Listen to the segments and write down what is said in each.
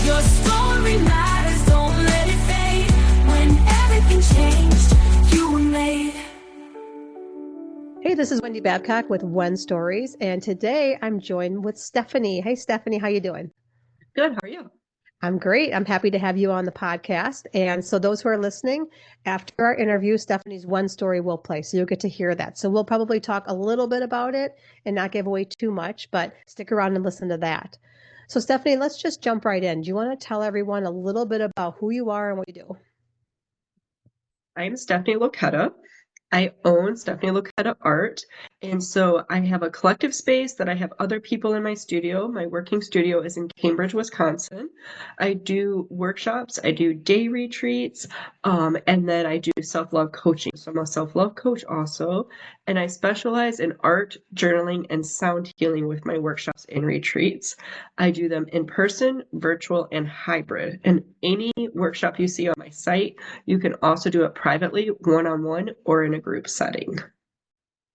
Your story matters, don't let it fade. When everything changed, you were made. Hey, this is Wendy Babcock with One Stories, and today I'm joined with Stephanie. Hey, Stephanie, how you doing? Good. How are you? I'm great. I'm happy to have you on the podcast. And so those who are listening, after our interview, Stephanie's One Story will play, so you'll get to hear that. So we'll probably talk a little bit about it and not give away too much, but stick around and listen to that. So Stephanie, let's just jump right in. Do you want to tell everyone a little bit about who you are and what you do? I'm Stephanie Locchetta. I own Stephanie Locchetta Art. And so I have a collective space that I have other people in my studio. My working studio is in Cambridge, Wisconsin. I do workshops, I do day retreats, and then I do self-love coaching. So I'm a self-love coach also. And I specialize in art, journaling, and sound healing with my workshops and retreats. I do them in person, virtual, and hybrid. And any workshop you see on my site, you can also do it privately, one-on-one, or in a group setting.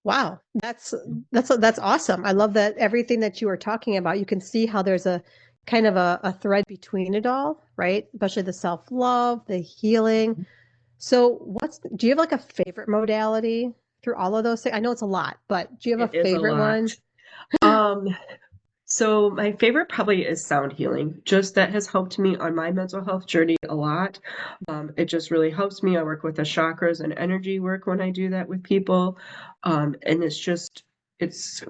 Wow, that's awesome. I love that everything that you are talking about, you can see how there's a kind of a thread between it all, right? Especially the self-love, the healing. So do you have like a favorite modality through all of those things? I know it's a lot, but do you have It a is a favorite lot. one? Um, so my favorite probably is sound healing. Just that has helped me on my mental health journey a lot. It just really helps me. I work with the chakras and energy work when I do that with people. And it's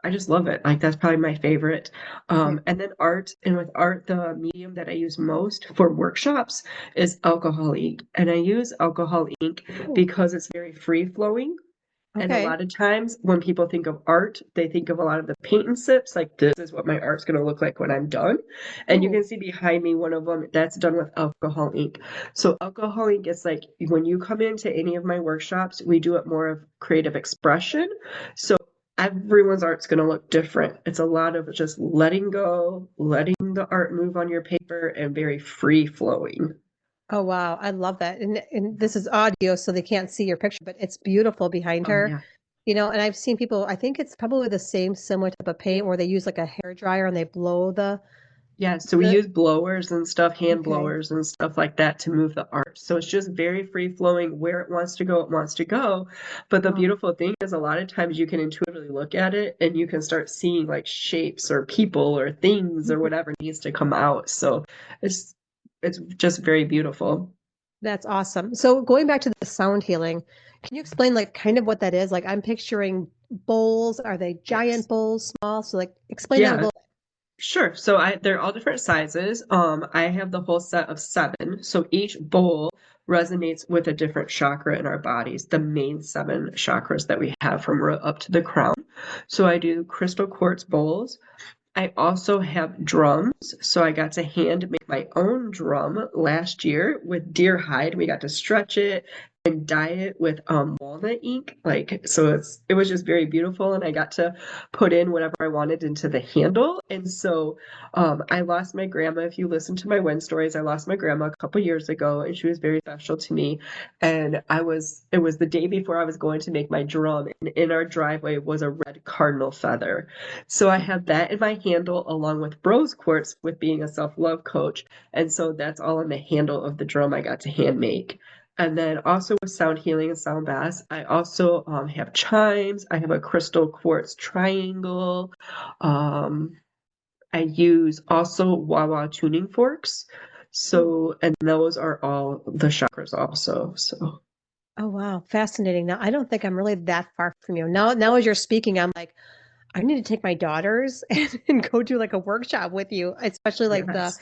I just love it. Like that's probably my favorite. Mhm. And then art, and with art, the medium that I use most for workshops is alcohol ink. And I use alcohol ink Ooh, because it's very free flowing. And a okay. lot of times when people think of art, they think of a lot of the paint and sips, like this is what my art's going to look like when I'm done. And you Ooh, can see behind me one of them that's done with alcohol ink. So alcohol ink is like when you come into any of my workshops, we do it more of creative expression. So everyone's art's going to look different. It's a lot of just letting go, letting the art move on your paper, and very free flowing. oh wow, I love that. And this is audio, so they can't see your picture, but it's beautiful behind Oh her. yeah. And I've seen people, I think it's probably the same similar type of paint where they use like a hair dryer and they blow Yeah, so we the use blowers and stuff, hand okay. blowers and stuff like that to move the art. So it's just very free flowing where it wants to go, it wants to go. But the Oh, beautiful thing is a lot of times you can intuitively look at it and you can start seeing like shapes or people or things or mhm. whatever needs to come out. So it's it's just very beautiful. That's awesome. So going back to the sound healing, can you explain like kind of what that is? Like I'm picturing bowls. Are they giant Yes. bowls, small? So like explain that a Yeah, little. sure. So they're all different sizes. I have the whole set of 7. So each bowl resonates with a different chakra in our bodies, the main 7 chakras that we have from root up to the crown. So I do crystal quartz bowls. I also have drums. So I got to hand make my own drum last year with deer hide. We got to stretch it and dye it with walnut ink. Like so it was just very beautiful, and I got to put in whatever I wanted into the handle. And so I lost my grandma. If you listen to my Wen stories, I lost my grandma a couple years ago, and she was very special to me. And it was the day before I was going to make my drum, and in our driveway was a red cardinal feather. So I have that in my handle along with rose quartz with being a self-love coach. And so that's all in the handle of the drum I got to hand make. And then also with sound healing and sound baths, I also have chimes. I have a crystal quartz triangle. Um, I use also wah-wah tuning forks. Ooh. So, and those are all the chakras also. So, Oh wow, fascinating. Now I don't think I'm really that far from you. Now as you're speaking, I'm like, I need to take my daughters and go do like a workshop with you, especially like the yes.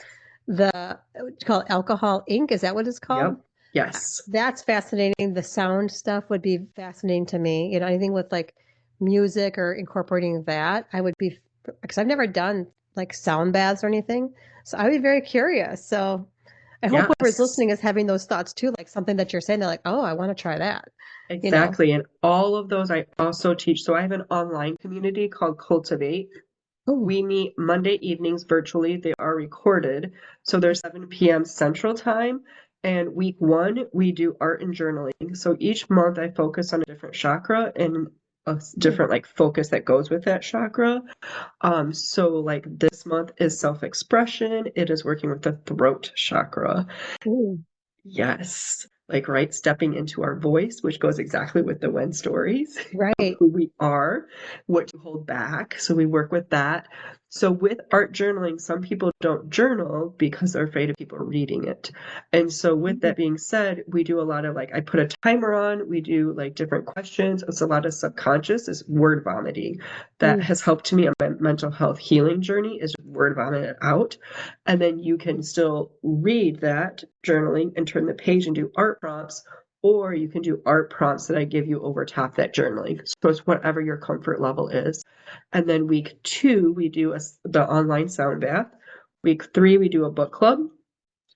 what do you call it, alcohol ink. Is that what it's called? Yep. Yes. That's fascinating. The sound stuff would be fascinating to me. Anything with like music or incorporating that, I would be, because I've never done like sound baths or anything. So I would be very curious. So I hope whoever's Yes. listening is having those thoughts too, like something that you're saying, they're like, oh, I want to try that, you know? Exactly. And all of those I also teach. So I have an online community called Cultivate. Oh, We meet Monday evenings virtually. They are recorded. So they're 7 p.m. Central Time. And week 1, we do art and journaling. So each month I focus on a different chakra and different like focus that goes with that chakra. So like this month is self-expression. It is working with the throat chakra. Ooh, Yes. Like, right, stepping into our voice, which goes exactly with the when stories of right. who we are, what to hold back. So we work with that. So with art journaling, some people don't journal because they're afraid of people reading it. And so with that being said, we do a lot of like, I put a timer on, we do like different questions. It's a lot of subconscious, is word vomiting. That Mm, has helped me on my mental health healing journey, is word vomit it out. And then you can still read that journaling and turn the page and do art prompts, or you can do art prompts that I give you over top that journaling. So it's whatever your comfort level is. And then week 2, we do the online sound bath. Week 3, we do a book club.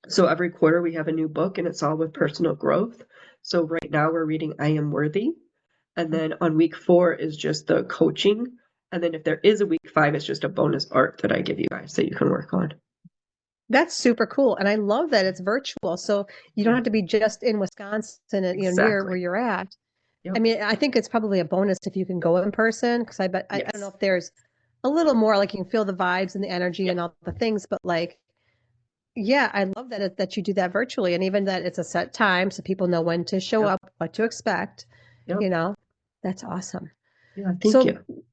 So every quarter we have a new book and it's all with personal growth. So right now we're reading I Am Worthy. And then on week 4 is just the coaching. And then if there is a week 5, it's just a bonus art that I give you guys that you can work on. that's super cool. And I love that it's virtual. So you don't have to be just in Wisconsin and, near where Exactly. you're at. I Yep. mean, I think it's probably a bonus if you can go in person, because I don't know Yes. if there's a little more like you can feel the vibes and the energy Yep. and all the things, but like, yeah, I love that you do that virtually, and even that it's a set time so people know when to show Yep. up, what to expect, Yep. you know. That's awesome. Yeah. Thank So you.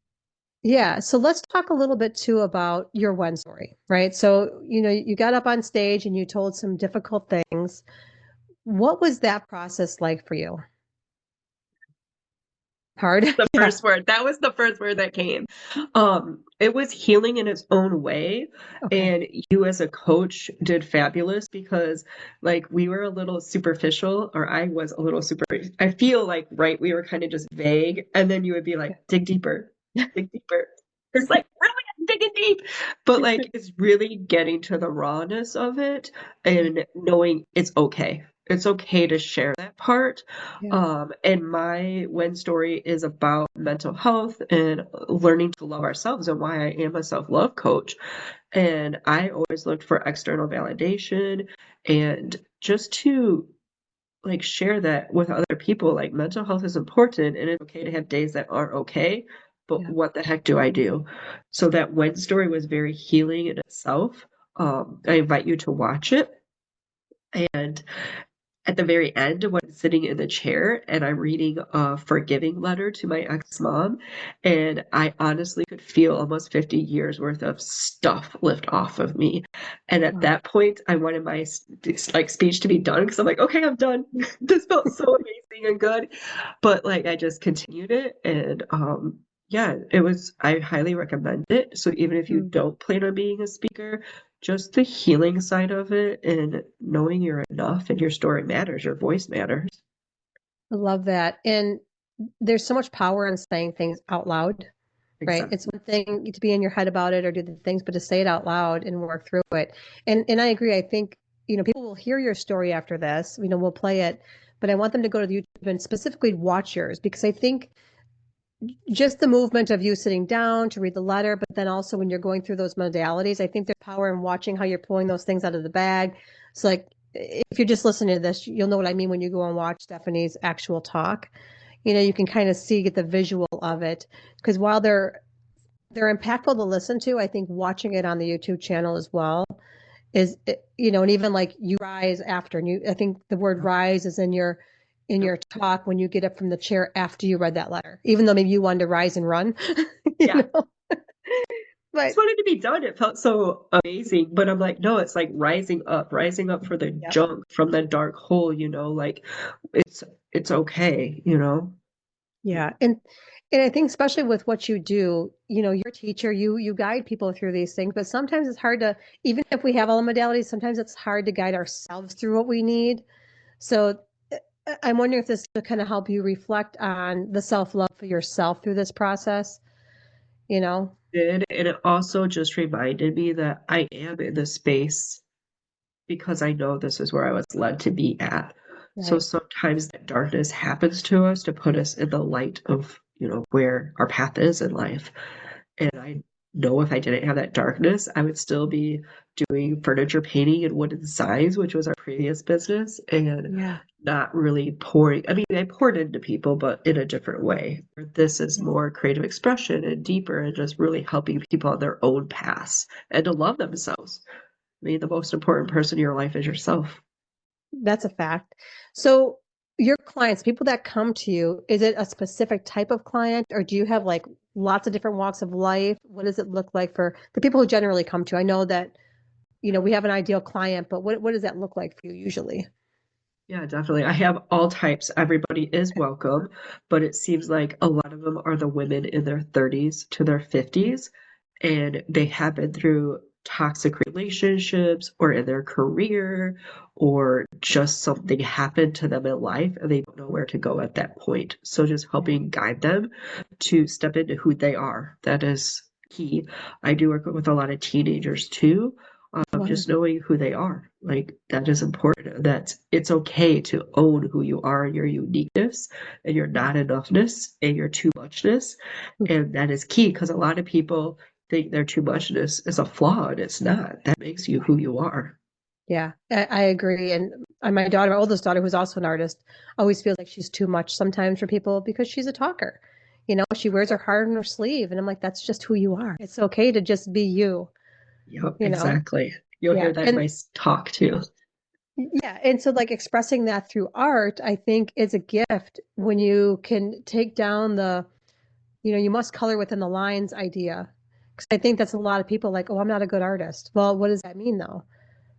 yeah, so let's talk a little bit too about your one story, right? So, you got up on stage and you told some difficult things. What was that process like for you? Hard? The Yeah. first word. That was the first word that came. It was healing in its own way. Okay. And you as a coach did fabulous because like we were a little superficial, or I was a little super, I feel like, right, we were kind of just vague. And then you would be like, dig deeper, dig deeper. It's like, really, I'm digging deep. But like, it's really getting to the rawness of it and knowing it's okay. It's okay to share that part. Yeah. And my when story is about mental health and learning to love ourselves, and why I am a self-love coach. And I always looked for external validation and just to like share that with other people. Like, mental health is important and it's okay to have days that aren't okay, but Yeah. what the heck do I do? So that when story was very healing in itself. I invite you to watch it. And at the very end, when I'm sitting in the chair and I'm reading a forgiving letter to my ex-mom, and I honestly could feel almost 50 years worth of stuff lift off of me. And at Wow. that point, I wanted my like speech to be done because I'm like, okay, I'm done. This felt so amazing and good. But like I just continued it, and yeah, I highly recommend it. So even if you Mm, don't plan on being a speaker, just the healing side of it and knowing you're enough and your story matters, your voice matters. I love that. And there's so much power in saying things out loud, right? It's Exactly. one thing to be in your head about it or do the things, but to say it out loud and work through it. And I agree. I think, people will hear your story after this, we'll play it, but I want them to go to the YouTube and specifically watch yours, because I think just the movement of you sitting down to read the letter, but then also when you're going through those modalities, I think there's power in watching how you're pulling those things out of the bag. So like if you're just listening to this, you'll know what I mean when you go and watch Stephanie's actual talk. You can kind of get the visual of it, because while they're impactful to listen to, I think watching it on the YouTube channel as well is, and even like you rise after, and I think the word Yep. rise is in your Yep. talk when you get up from the chair after you read that letter, even though maybe you wanted to rise and run, you Yeah. know. Just But wanted to be done. It felt so amazing. But I'm like, no, it's like rising up for the yeah, junk from the dark hole, like it's it's okay, yeah, and I think especially with what you do, you're a teacher, you guide people through these things, but sometimes it's hard to, even if we have all the modalities, sometimes it's hard to guide ourselves through what we need. So I'm wondering if this will kind of help you reflect on the self-love for yourself through this process, you know? Did. And it also just reminded me that I am in this space because I know this is where I was led to be at. So Right. sometimes that darkness happens to us to put us in the light of, where our path is in life. And I know if I didn't have that darkness, I would still be doing furniture painting and wooden signs, which was our previous business. And Yeah. not really pouring. I mean, I poured into people, but in a different way. This is Yeah. more creative expression and deeper and just really helping people on their own paths and to love themselves. I mean, the most important person in your life is yourself. That's a fact. So your clients, people that come to you, is it a specific type of client or do you have like lots of different walks of life? What does it look like for the people who generally come to you? I know that, we have an ideal client, but what does that look like for you usually? Yeah, definitely. I have all types. Everybody is welcome, but it seems like a lot of them are the women in their 30s to their 50s, and they have been through toxic relationships or in their career, or just something happened to them in life and they don't know where to go at that point. So just Yeah. helping guide them to step into who they are. That is key. I do work with a lot of teenagers too, Wow. just knowing who they are. Like that is important. That it's okay to own who you are and your uniqueness and your not enoughness and your too muchness. And that is key because a lot of people think their too muchness is a flaw and it's not. That makes you who you are. Yeah, I agree. And my daughter, my oldest daughter, who's also an artist, always feels like she's too much sometimes for people because she's a talker. She wears her heart on her sleeve. And I'm like, that's just who you are. It's okay to just be you, Yep, you know? exactly. You'll Yeah. hear that in And my talk too. yeah. And so, like, expressing that through art, I think is a gift when you can take down you must color within the lines idea. Because I think that's a lot of people like, oh, I'm not a good artist. Well, what does that mean though?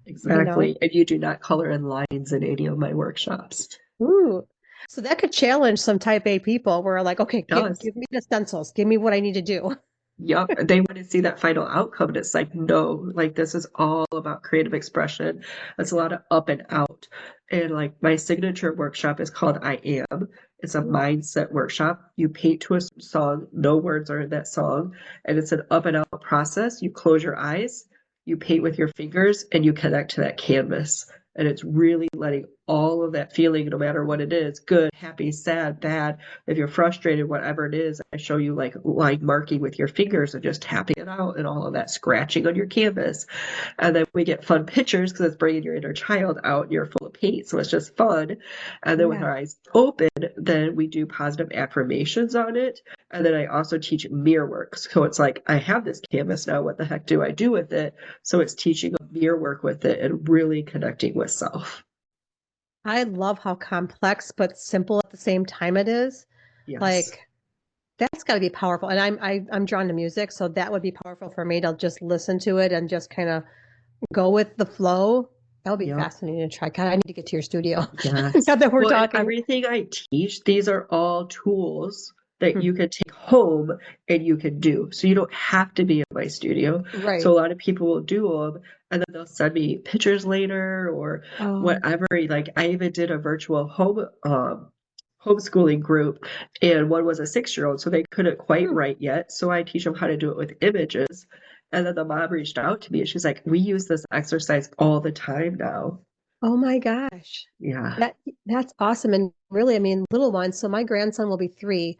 You know? Exactly. And you do not color in lines in any of my workshops. Ooh. So that could challenge some type A people where like, okay, It does. give me the stencils, give me what I need to do. Yep, they want to see that final outcome, and it's like, no, like this is all about creative expression. It's a lot of up and out. And like my signature workshop is called I Am. It's a Ooh. mindset workshop. You paint to a song, no words are in that song, and it's an up and out process. You close your eyes, you paint with your fingers, and you connect to that canvas. And it's really letting all of that feeling, no matter what it is, good, happy, sad, bad, if you're frustrated, whatever it is, I show you like line marking with your fingers and just tapping it out and all of that scratching on your canvas. And then we get fun pictures because it's bringing your inner child out and you're full of paint. So it's just fun. And then with Yeah. our eyes open, then we do positive affirmations on it. And then I also teach mirror work. So it's like, I have this canvas now. What the heck do I do with it? So it's teaching a mirror work with it and really connecting with self. I love how complex but simple at the same time it is. Yes. Like that's got to be powerful. And I'm drawn to music, so that would be powerful for me to just listen to it and just kind of go with the flow. That would be Yep. fascinating to try. God, I need to get to your studio Yes. now that we're Well, and talking. everything I teach, these are all tools that Hmm. you can take home and you can do. So you don't have to be in my studio. So Right. a lot of people will do them and then they'll send me pictures later or Oh. whatever. Like I even did a virtual homeschooling group and one was a 6-year old, so they couldn't quite Hmm. write yet. So I teach them how to do it with images. And then the mom reached out to me and she's like, we use this exercise all the time now. Oh my gosh. Yeah. That's awesome. And really, I mean, little ones. So my grandson will be 3,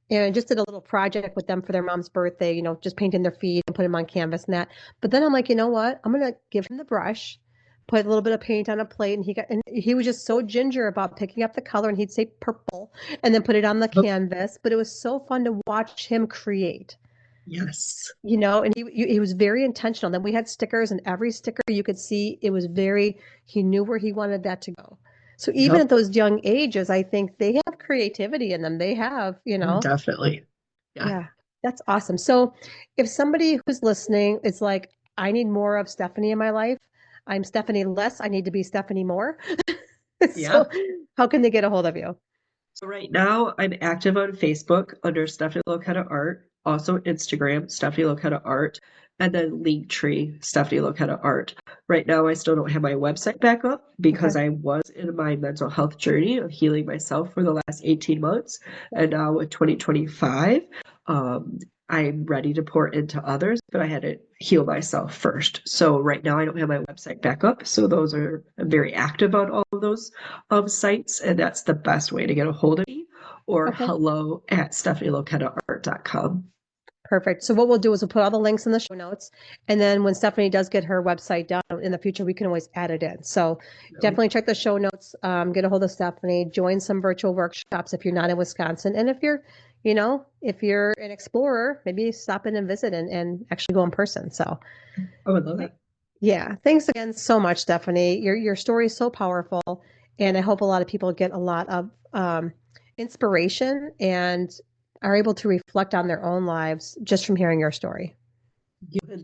and I just did a little project with them for their mom's birthday, just painting their feet and put them on canvas and that. But then I'm like, you know what? I'm gonna give him the brush, put a little bit of paint on a plate, and he was just so ginger about picking up the color, and he'd say purple, and then put it on the canvas. But it was so fun to watch him create. Yes. And he was very intentional. Then we had stickers, and every sticker you could see it was he knew where he wanted that to go. So even Yep. at those young ages, I think they have creativity in them. They Oh, definitely. Yeah. yeah, that's awesome. So if somebody who's listening is like, I need more of Stephanie in my life, I'm Stephanie less, I need to be Stephanie more. Yeah. So how can they get a hold of you? So right now I'm active on Facebook under Stephanie Locchetta Art, also Instagram, Stephanie Locchetta Art, and then Linktree, Stephanie Locchetta Art. Right now I still don't have my website back up because Okay. I was in my mental health journey of healing myself for the last 18 months. And now with 2025, um, I'm ready to pour into others, but I had to heal myself first. So right now I don't have my website back up. So I'm very active on all of those sites, and that's the best way to get a hold of me, or Okay. hello at stephanielockettaart.com. Perfect. So what we'll do is we'll put all the links in the show notes, and then when Stephanie does get her website done in the future, we can always add it in. So definitely check the show notes, get a hold of Stephanie, join some virtual workshops if you're not in Wisconsin. And if you're, if you're an explorer, maybe stop in and visit and actually go in person. So I would love that. yeah, thanks again so much, Stephanie. Your story is so powerful, and I hope a lot of people get a lot of inspiration and are able to reflect on their own lives just from hearing your story.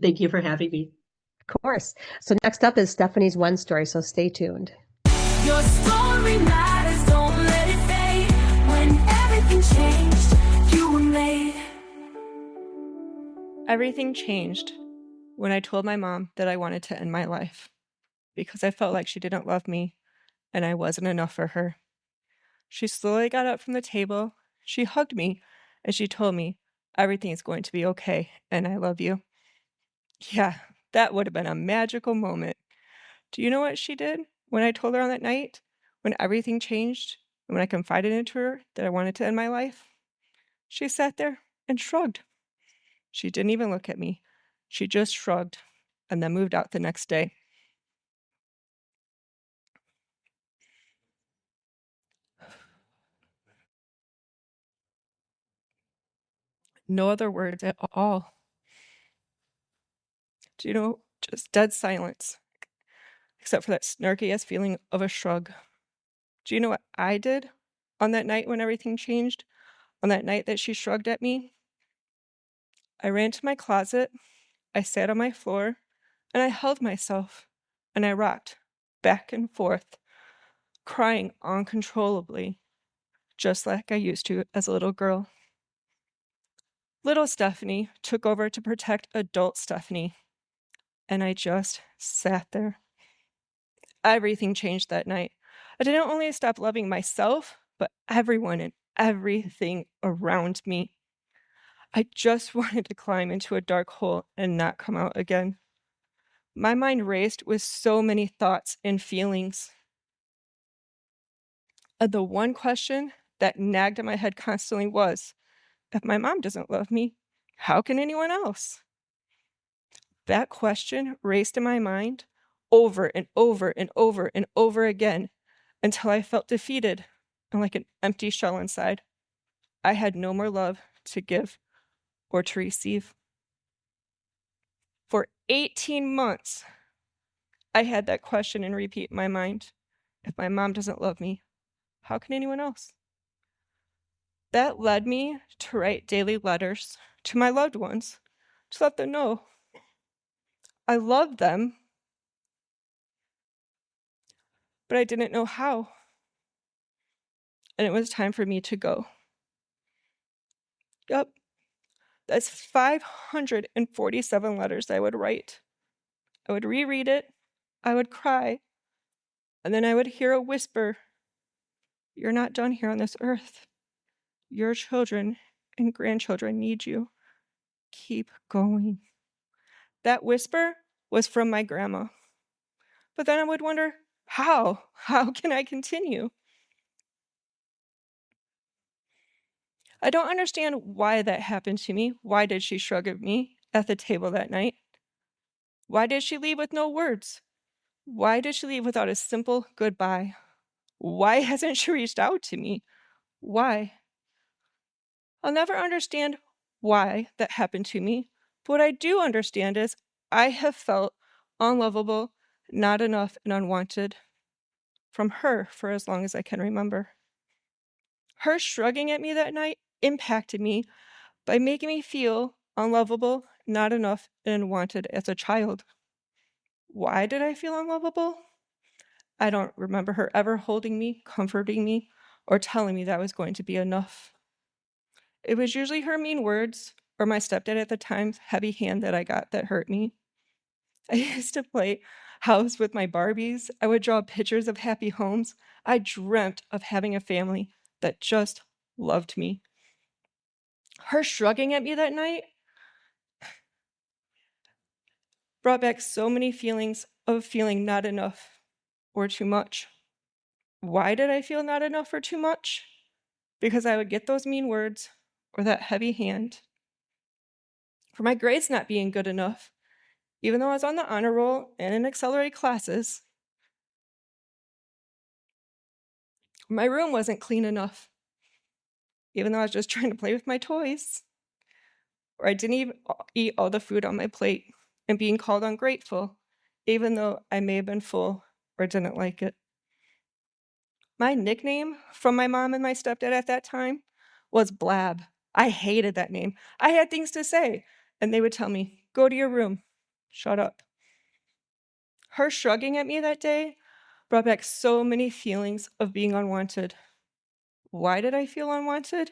Thank you for having me. Of course. So next up is Stephanie's one story, so stay tuned. Your story matters, don't let it fade. When everything changed, you were made. Everything changed when I told my mom that I wanted to end my life because I felt like she didn't love me and I wasn't enough for her. She slowly got up from the table, she hugged me, and she told me, everything is going to be okay and I love you. Yeah, that would have been a magical moment. Do you know what she did when I told her on that night, when everything changed, and when I confided into her that I wanted to end my life? She sat there and shrugged. She didn't even look at me. She just shrugged and then moved out the next day. No other words at all. Do you know, just dead silence, except for that snarky ass feeling of a shrug. Do you know what I did on that night when everything changed? On that night that she shrugged at me? I ran to my closet, I sat on my floor, and I held myself, and I rocked back and forth, crying uncontrollably, just like I used to as a little girl. Little Stephanie took over to protect adult Stephanie, and I just sat there. Everything changed that night. I didn't only stop loving myself, but everyone and everything around me. I just wanted to climb into a dark hole and not come out again. My mind raced with so many thoughts and feelings. And the one question that nagged at my head constantly was, if my mom doesn't love me, how can anyone else? That question raced in my mind over and over and over and over again until I felt defeated and like an empty shell inside. I had no more love to give or to receive. For 18 months, I had that question and repeat in my mind. If my mom doesn't love me, how can anyone else? That led me to write daily letters to my loved ones to let them know I loved them, but I didn't know how. And it was time for me to go. Yup, that's 547 letters I would write. I would reread it, I would cry, and then I would hear a whisper, you're not done here on this earth. Your children and grandchildren need you. Keep going. That whisper was from my grandma. But then I would wonder, how? How can I continue? I don't understand why that happened to me. Why did she shrug at me at the table that night? Why did she leave with no words? Why did she leave without a simple goodbye? Why hasn't she reached out to me? Why? I'll never understand why that happened to me. But what I do understand is I have felt unlovable, not enough, and unwanted from her for as long as I can remember. Her shrugging at me that night impacted me by making me feel unlovable, not enough, and unwanted as a child. Why did I feel unlovable? I don't remember her ever holding me, comforting me, or telling me that was going to be enough. It was usually her mean words or my stepdad at the time's heavy hand that I got that hurt me. I used to play house with my Barbies. I would draw pictures of happy homes. I dreamt of having a family that just loved me. Her shrugging at me that night brought back so many feelings of feeling not enough or too much. Why did I feel not enough or too much? Because I would get those mean words or that heavy hand, for my grades not being good enough, even though I was on the honor roll and in accelerated classes. My room wasn't clean enough, even though I was just trying to play with my toys. Or I didn't even eat all the food on my plate and being called ungrateful, even though I may have been full or didn't like it. My nickname from my mom and my stepdad at that time was Blab. I hated that name. I had things to say, and they would tell me, go to your room, shut up. Her shrugging at me that day brought back so many feelings of being unwanted. Why did I feel unwanted?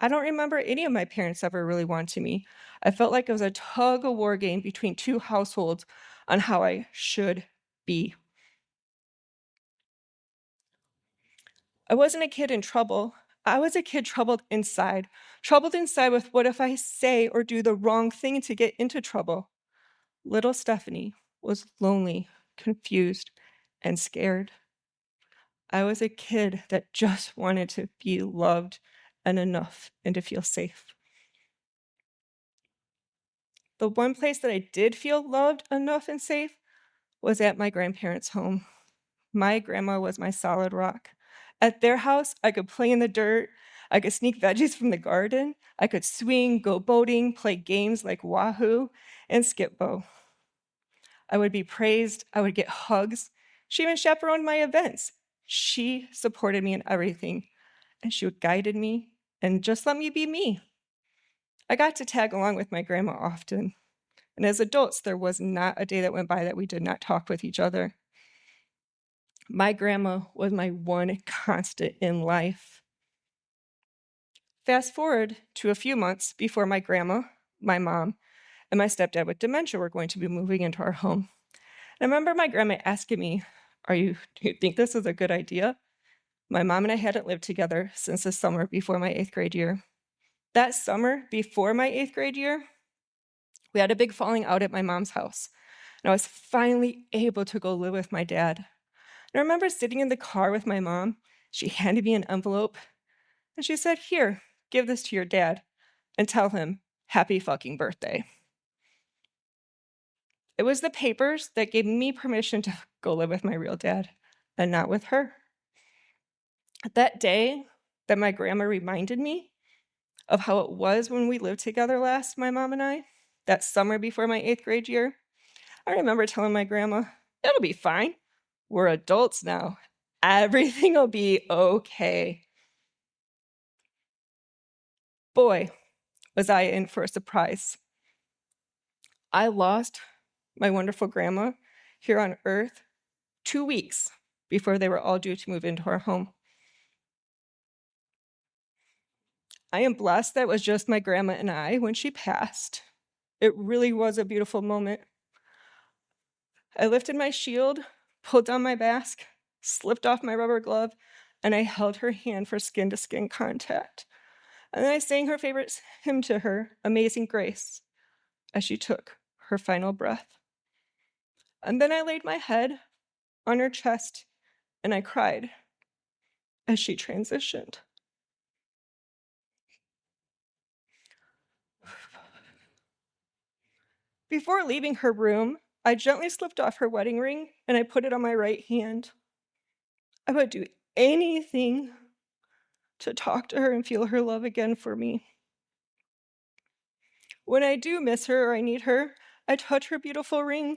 I don't remember any of my parents ever really wanting me. I felt like it was a tug of war game between two households on how I should be. I wasn't a kid in trouble. I was a kid troubled inside with what if I say or do the wrong thing to get into trouble. Little Stephanie was lonely, confused, and scared. I was a kid that just wanted to be loved and enough and to feel safe. The one place that I did feel loved, enough, and safe was at my grandparents' home. My grandma was my solid rock. At their house, I could play in the dirt. I could sneak veggies from the garden. I could swing, go boating, play games like Wahoo and Skip-Bo. I would be praised. I would get hugs. She even chaperoned my events. She supported me in everything, and she guided me and just let me be me. I got to tag along with my grandma often. And as adults, there was not a day that went by that we did not talk with each other. My grandma was my one constant in life. Fast forward to a few months before my grandma, my mom, and my stepdad with dementia were going to be moving into our home. And I remember my grandma asking me, do you think this is a good idea? My mom and I hadn't lived together since the summer before my 8th grade year. That summer before my 8th grade year, we had a big falling out at my mom's house, and I was finally able to go live with my dad. And I remember sitting in the car with my mom. She handed me an envelope, and she said, here, give this to your dad, and tell him, happy fucking birthday. It was the papers that gave me permission to go live with my real dad, and not with her. That day that my grandma reminded me of how it was when we lived together last, my mom and I, that summer before my 8th grade year, I remember telling my grandma, it'll be fine. We're adults now. Everything will be okay. Boy, was I in for a surprise. I lost my wonderful grandma here on Earth 2 weeks before they were all due to move into our home. I am blessed that it was just my grandma and I when she passed. It really was a beautiful moment. I lifted my shield, pulled down my mask, slipped off my rubber glove, and I held her hand for skin-to-skin contact. And then I sang her favorite hymn to her, Amazing Grace, as she took her final breath. And then I laid my head on her chest and I cried as she transitioned. Before leaving her room, I gently slipped off her wedding ring and I put it on my right hand. I would do anything to talk to her and feel her love again for me. When I do miss her or I need her, I touch her beautiful ring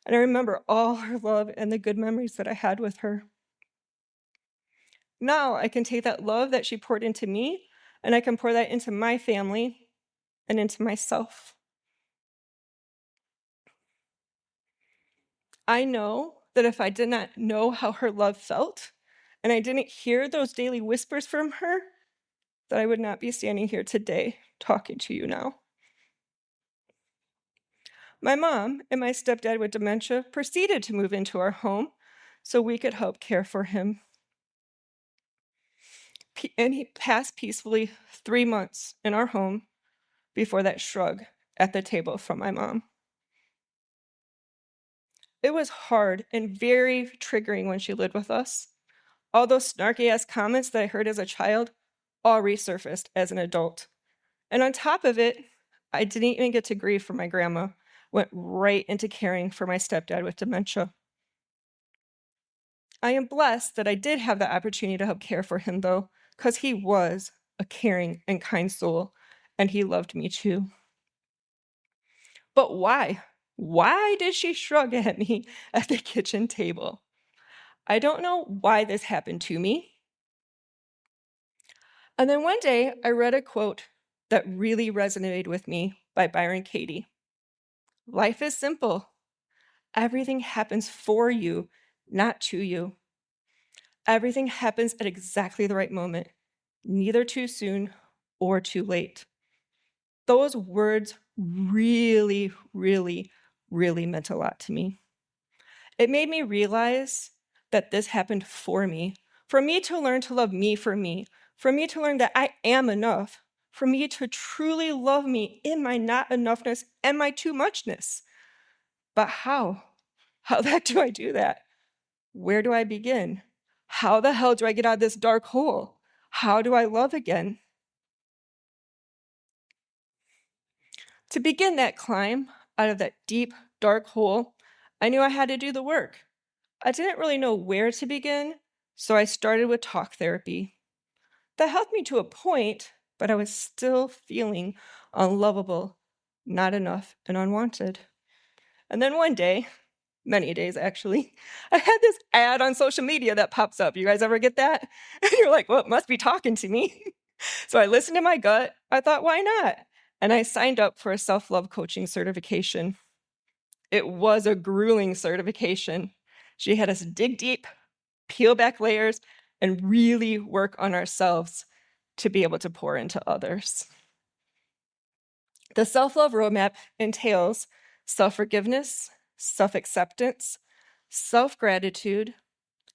and I remember all her love and the good memories that I had with her. Now I can take that love that she poured into me and I can pour that into my family and into myself. I know that if I did not know how her love felt and I didn't hear those daily whispers from her, that I would not be standing here today talking to you now. My mom and my stepdad with dementia proceeded to move into our home so we could help care for him. And he passed peacefully 3 months in our home before that shrug at the table from my mom. It was hard and very triggering when she lived with us. All those snarky-ass comments that I heard as a child all resurfaced as an adult. And on top of it, I didn't even get to grieve for my grandma, went right into caring for my stepdad with dementia. I am blessed that I did have the opportunity to help care for him, though, because he was a caring and kind soul, and he loved me too. But why? Why did she shrug at me at the kitchen table? I don't know why this happened to me. And then one day, I read a quote that really resonated with me by Byron Katie. Life is simple. Everything happens for you, not to you. Everything happens at exactly the right moment, neither too soon or too late. Those words really, really, really meant a lot to me. It made me realize that this happened for me to learn to love me, for me to learn that I am enough, for me to truly love me in my not enoughness and my too muchness. But how? How the heck do I do that? Where do I begin? How the hell do I get out of this dark hole? How do I love again? To begin that climb out of that deep, dark hole, I knew I had to do the work. I didn't really know where to begin, so I started with talk therapy. That helped me to a point, but I was still feeling unlovable, not enough, and unwanted. And then one day, many days actually, I had this ad on social media that pops up. You guys ever get that? And you're like, well, it must be talking to me. So I listened to my gut. I thought, why not? And I signed up for a self-love coaching certification. It was a grueling certification. She had us dig deep, peel back layers, and really work on ourselves to be able to pour into others. The self-love roadmap entails self-forgiveness, self-acceptance, self-gratitude,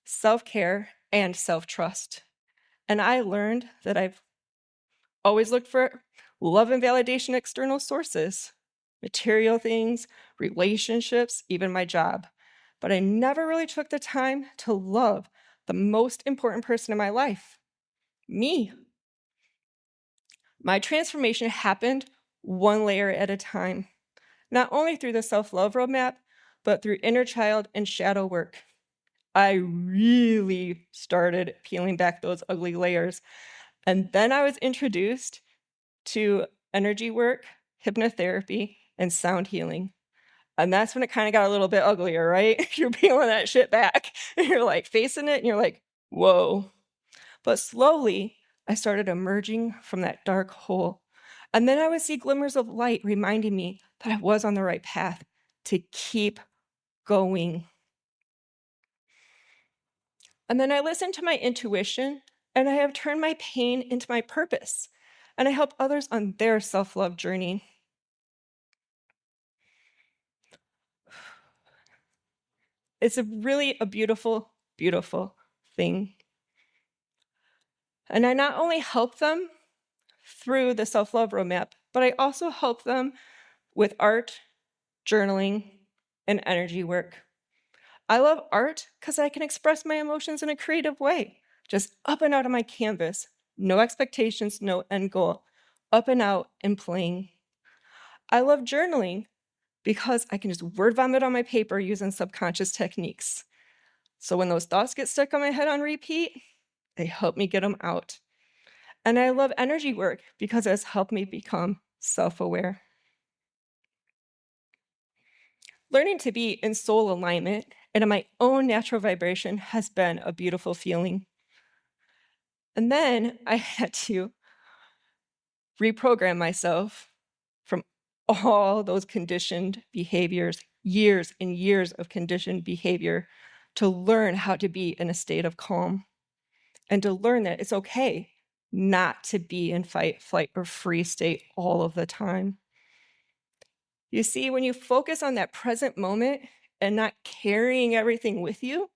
self-care, and self-trust. And I learned that I've always looked for love and validation in external sources, material things, relationships, even my job. But I never really took the time to love the most important person in my life, me. My transformation happened one layer at a time, not only through the self-love roadmap, but through inner child and shadow work. I really started peeling back those ugly layers. And then I was introduced to energy work, hypnotherapy, and sound healing. And that's when it kind of got a little bit uglier, right? You're peeling that shit back. And you're like facing it and you're like, whoa. But slowly, I started emerging from that dark hole. And then I would see glimmers of light reminding me that I was on the right path to keep going. And then I listened to my intuition, and I have turned my pain into my purpose. And I help others on their self-love journey. It's really a beautiful, beautiful thing. And I not only help them through the self-love roadmap, but I also help them with art, journaling, and energy work. I love art because I can express my emotions in a creative way, just up and out of my canvas, no expectations, no end goal, up and out and playing. I love journaling because I can just word vomit on my paper using subconscious techniques. So when those thoughts get stuck on my head on repeat, they help me get them out. And I love energy work because it's helped me become self-aware. Learning to be in soul alignment and in my own natural vibration has been a beautiful feeling. And then I had to reprogram myself from all those conditioned behaviors, years and years of conditioned behavior, to learn how to be in a state of calm and to learn that it's okay not to be in fight, flight, or free state all of the time. You see, when you focus on that present moment and not carrying everything with you,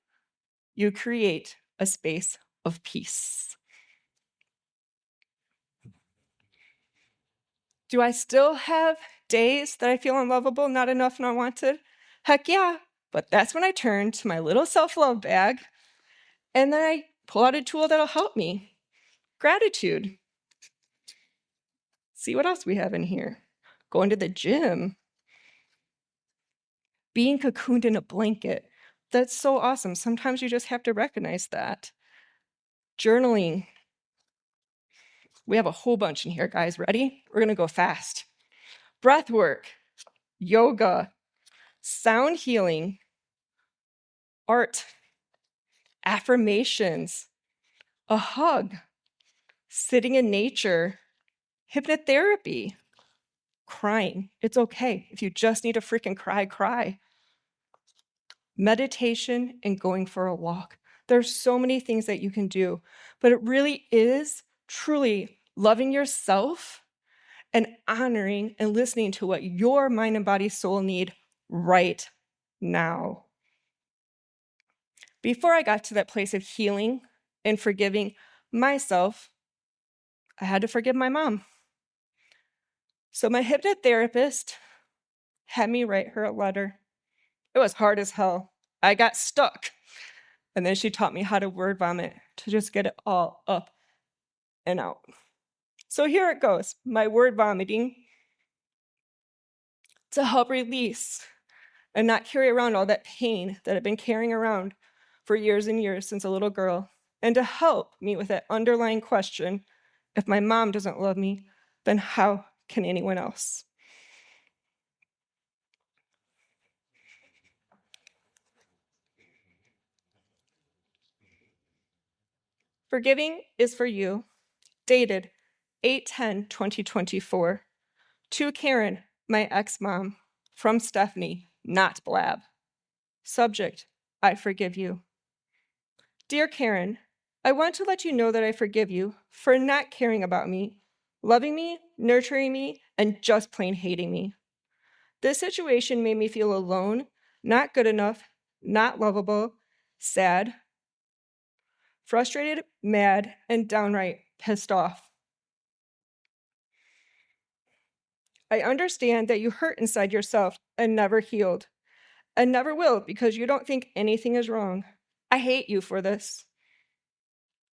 you create a space of peace. Do I still have days that I feel unlovable, not enough, and unwanted? Heck yeah, but that's when I turn to my little self-love bag and then I pull out a tool that'll help me. Gratitude. See what else we have in here. going to the gym, being cocooned in a blanket. That's so awesome. Sometimes you just have to recognize that. Journaling. We have a whole bunch in here, guys. Ready? We're going to go fast. Breath work, yoga, sound healing, art, affirmations, a hug, sitting in nature, hypnotherapy, crying. It's okay. If you just need to freaking cry, cry. Meditation and going for a walk. There's so many things that you can do, but it really is truly loving yourself and honoring and listening to what your mind and body, soul need right now. Before I got to that place of healing and forgiving myself, I had to forgive my mom. So my hypnotherapist had me write her a letter. It was hard as hell. I got stuck. And then she taught me how to word vomit to just get it all up and out. So here it goes, my word vomiting to help release and not carry around all that pain that I've been carrying around for years and years since a little girl, and to help me with that underlying question, if my mom doesn't love me, then how can anyone else? Forgiving is for you, dated 8/10/2024, to Karen, my ex-mom, from Stephanie, not Blab. Subject, I forgive you. Dear Karen, I want to let you know that I forgive you for not caring about me, loving me, nurturing me, and just plain hating me. This situation made me feel alone, not good enough, not lovable, sad, frustrated, mad, and downright pissed off. I understand that you hurt inside yourself and never healed, and never will because you don't think anything is wrong. I hate you for this.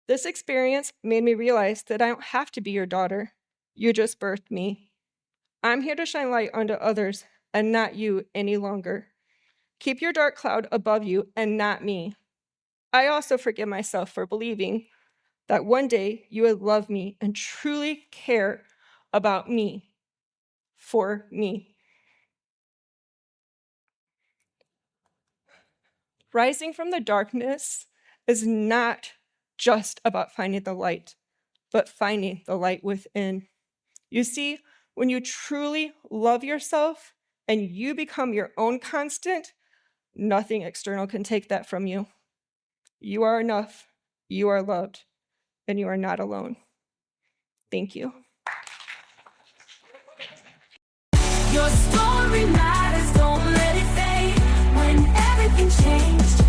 This experience made me realize that I don't have to be your daughter. You just birthed me. I'm here to shine light onto others and not you any longer. Keep your dark cloud above you and not me. I also forgive myself for believing that one day you would love me and truly care about me, for me. Rising from the darkness is not just about finding the light, but finding the light within. You see, when you truly love yourself and you become your own constant, nothing external can take that from you. You are enough, you are loved, and you are not alone. Thank you. Your story matters, don't let it fade. When everything changed,